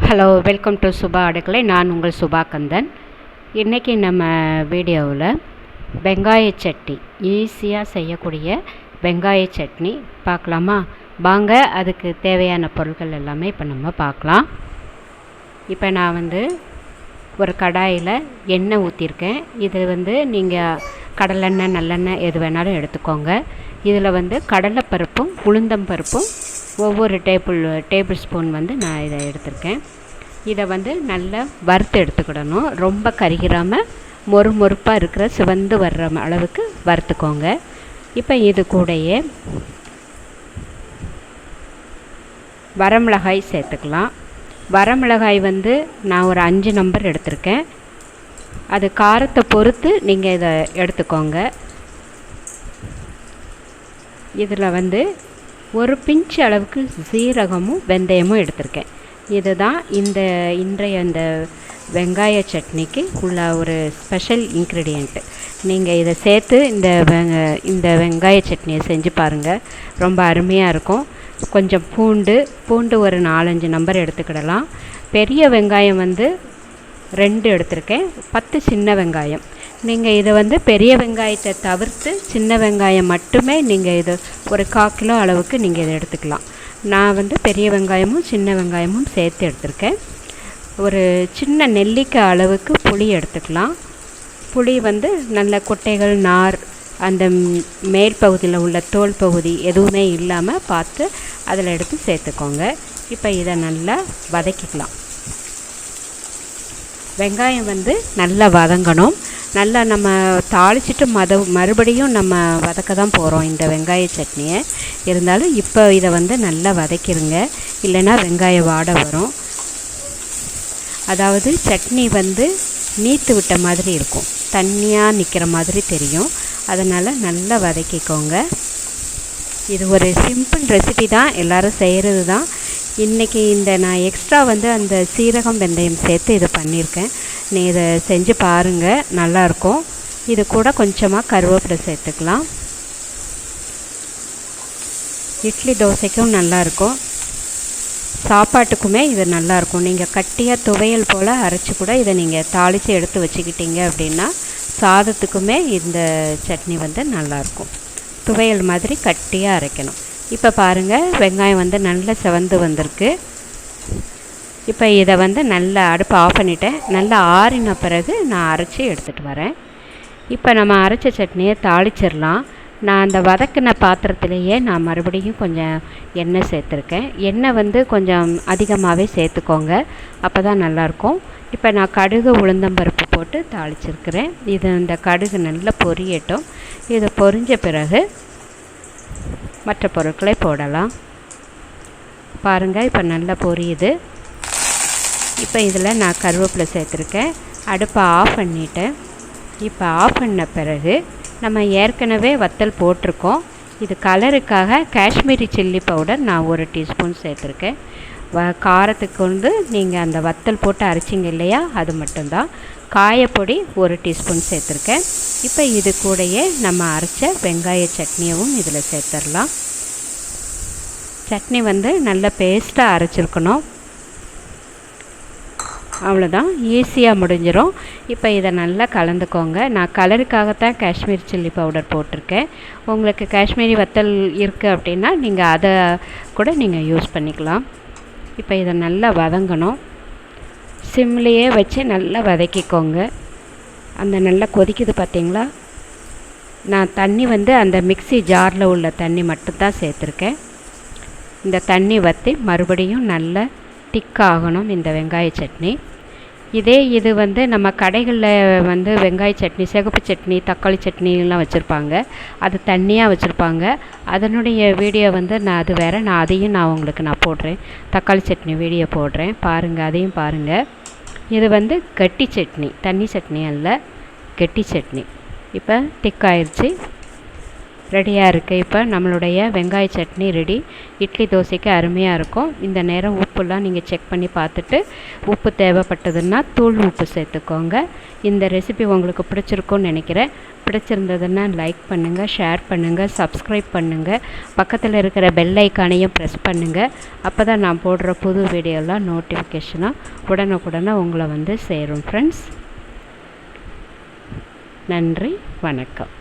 Hello, welcome to Subha Adukkalai. நான் உங்கள் சுபா கந்தன். இன்றைக்கி நம்ம வீடியோவில் வெங்காய சட்னி, ஈஸியாக செய்யக்கூடிய வெங்காய சட்னி பார்க்கலாமா? வாங்க, அதுக்கு தேவையான பொருட்கள் எல்லாமே இப்போ நம்ம பார்க்கலாம். இப்போ நான் ஒரு கடாயில் எண்ணெய் ஊற்றிருக்கேன். இது நீங்கள் கடலெண்ணெய், நல்லெண்ணெய் எது வேணாலும் எடுத்துக்கோங்க. இதில் கடலைப்பருப்பும் உளுந்தம் பருப்பும் ஒவ்வொரு டேபிள் ஸ்பூன் நான் இதை எடுத்திருக்கேன். இதை நல்லா வறுத்து எடுத்துக்கிடணும். ரொம்ப கருகிராமல் மொறுமொறுப்பாக இருக்கிற சிவந்து வர்ற அளவுக்கு வறுத்துக்கோங்க. இப்போ இது கூடயே வரமிளகாய் சேர்த்துக்கலாம். வரமிளகாய் நான் ஒரு 5 நம்பர் எடுத்திருக்கேன். அது காரத்தை பொறுத்து நீங்கள் இதை எடுத்துக்கோங்க. இதில் ஒரு பிஞ்ச் அளவுக்கு சீரகமும் வெந்தயமும் எடுத்திருக்கேன். இதுதான் இன்றைய இந்த வெங்காய சட்னிக்கு உள்ள ஒரு ஸ்பெஷல் இன்க்ரீடியண்ட்டு. நீங்கள் இதை சேர்த்து இந்த வெங்காய சட்னியை செஞ்சு பாருங்கள், ரொம்ப அருமையாக இருக்கும். கொஞ்சம் பூண்டு ஒரு 4-5 நம்பர் எடுத்துக்கிடலாம். பெரிய வெங்காயம் 2 எடுத்திருக்கேன். 10 சின்ன வெங்காயம். நீங்கள் இதை பெரிய வெங்காயத்தை தவிர்த்து சின்ன வெங்காயம் மட்டுமே நீங்கள் இது ஒரு 1/4 கிலோ அளவுக்கு நீங்கள் இதை எடுத்துக்கலாம். நான் பெரிய வெங்காயமும் சின்ன வெங்காயமும் சேர்த்து எடுத்திருக்கேன். ஒரு சின்ன நெல்லிக்காய் அளவுக்கு புளி எடுத்துக்கலாம். புளி நல்ல கொட்டைகள், நார், அந்த மேல் பகுதியில் உள்ள தோல் பகுதி எதுவுமே இல்லாமல் பார்த்து அதில் எடுத்து சேர்த்துக்கோங்க. இப்போ இதை நல்லா வதக்கிக்கலாம். வெங்காயம் நல்லா வதங்கணும். நல்லா நம்ம தாளிச்சிட்டு மறுபடியும் நம்ம வதக்க தான் போகிறோம் இந்த வெங்காய சட்னியை. இருந்தாலும் இப்போ இதை நல்லா வதக்கிடுங்க, இல்லைன்னா வெங்காய வாடை வரும். அதாவது சட்னி நீத்து விட்ட மாதிரி இருக்கும், தண்ணியாக நிற்கிற மாதிரி தெரியும். அதனால் நல்லா வதக்கிக்கோங்க. இது ஒரு சிம்பிள் ரெசிபி தான், எல்லோரும் செய்கிறது தான். இன்றைக்கி நான் எக்ஸ்ட்ரா அந்த சீரகம் வெந்தயம் சேர்த்து இது பண்ணியிருக்கேன். நீ இதை செஞ்சு பாருங்கள், நல்லாயிருக்கும். இது கூட கொஞ்சமாக கருவேப்பிலை சேர்த்துக்கலாம். இட்லி தோசைக்கும் நல்லாயிருக்கும், சாப்பாட்டுக்குமே இது நல்லாயிருக்கும். நீங்கள் கட்டியாக துவையல் போல் அரைச்சி கூட இதை நீங்கள் தாளித்து எடுத்து வச்சுக்கிட்டீங்க அப்படின்னா சாதத்துக்குமே இந்த சட்னி நல்லாயிருக்கும். துவையல் மாதிரி கட்டியாக அரைக்கணும். இப்போ பாருங்கள், வெங்காயம் நல்லா செவந்து வந்திருக்கு. இப்போ இதை நல்லா அடுப்பை ஆஃப் பண்ணிவிட்டேன். நல்லா ஆறின பிறகு நான் அரைச்சி எடுத்துகிட்டு வரேன். இப்போ நம்ம அரைச்ச சட்னியை தாளிச்சிடலாம். நான் அந்த வதக்கின பாத்திரத்திலேயே நான் மறுபடியும் கொஞ்சம் எண்ணெய் சேர்த்துருக்கேன். எண்ணெய் கொஞ்சம் அதிகமாகவே சேர்த்துக்கோங்க, அப்போ தான் நல்லாயிருக்கும். இப்போ நான் கடுகு உளுந்தம்பருப்பு போட்டு தாளிச்சிருக்கிறேன். இந்த கடுகு நல்லா பொரியட்டும். இது பொரிஞ்ச பிறகு மற்ற பொருட்களை போடலாம். பாருங்கள், இப்போ நல்லா பொரியுது. இப்போ இதில் நான் கருவேப்பிலை சேர்த்துருக்கேன். அடுப்பை ஆஃப் பண்ணிவிட்டேன். இப்போ ஆஃப் பண்ண பிறகு நம்ம ஏற்கனவே வத்தல் போட்டிருக்கோம். இது கலருக்காக காஷ்மீரி சில்லி பவுடர் நான் 1 டீஸ்பூன் சேர்த்துருக்கேன். காரத்துக்கு நீங்கள் அந்த வத்தல் போட்டு அரைச்சிங்க இல்லையா, அது மட்டும்தான். காயப்பொடி 1 டீஸ்பூன் சேர்த்துருக்கேன். இப்போ இது கூடயே நம்ம அரைச்ச வெங்காய சட்னியவும் இதில் சேர்த்துடலாம். சட்னி நல்ல பேஸ்ட்டாக அரைச்சிருக்கணும். அவ்வளோதான், ஈஸியாக முடிஞ்சிடும். இப்போ இதை நல்லா கலந்துக்கோங்க. நான் கலருக்காகத்தான் காஷ்மீரி சில்லி பவுடர் போட்டிருக்கேன். உங்களுக்கு காஷ்மீரி வத்தல் இருக்குது அப்படின்னா நீங்கள் அதை கூட நீங்கள் யூஸ் பண்ணிக்கலாம். இப்போ இதை நல்லா வதங்கணும். சிம்லேயே வச்சு நல்லா வதக்கிக்கோங்க. அந்த நல்லா கொதிக்குது பார்த்தீங்களா? நான் தண்ணி அந்த மிக்ஸி ஜாரில் உள்ள தண்ணி மட்டும்தான் சேர்த்துருக்கேன். இந்த தண்ணி வற்றி மறுபடியும் நல்லா திக்காகணும் இந்த வெங்காய சட்னி. இது நம்ம கடைகளில் வெங்காய சட்னி, சிகப்பு சட்னி, தக்காளி சட்னிலாம் வச்சுருப்பாங்க. அது தண்ணியாக வச்சுருப்பாங்க. அதனுடைய வீடியோ நான் அது வேறு, அதையும் உங்களுக்கு போடுறேன். தக்காளி சட்னி வீடியோ போடுறேன், பாருங்கள், அதையும் பாருங்கள். இது கட்டி சட்னி, தண்ணி சட்னி அல்ல, கட்டி சட்னி. இப்போ திக்காயிருச்சு, ரெடியாக இருக்குது. இப்போ நம்மளுடைய வெங்காய சட்னி ரெடி. இட்லி தோசைக்கு அருமையாக இருக்கும். இந்த நேரம் உப்புலாம் நீங்கள் செக் பண்ணி பார்த்துட்டு உப்பு தேவைப்பட்டதுன்னா தூள் உப்பு சேர்த்துக்கோங்க. இந்த ரெசிபி உங்களுக்கு பிடிச்சிருக்குன்னு நினைக்கிறேன். பிடிச்சிருந்ததுன்னா லைக் பண்ணுங்கள், ஷேர் பண்ணுங்கள், சப்ஸ்கிரைப் பண்ணுங்கள். பக்கத்தில் இருக்கிற பெல் ஐக்கானையும் ப்ரெஸ் பண்ணுங்கள். அப்போ தான் நான் போடுற புது வீடியோலாம் நோட்டிஃபிகேஷனாக உடனுக்குடனே உங்களை வந்து சேரும் ஃப்ரெண்ட்ஸ். நன்றி, வணக்கம்.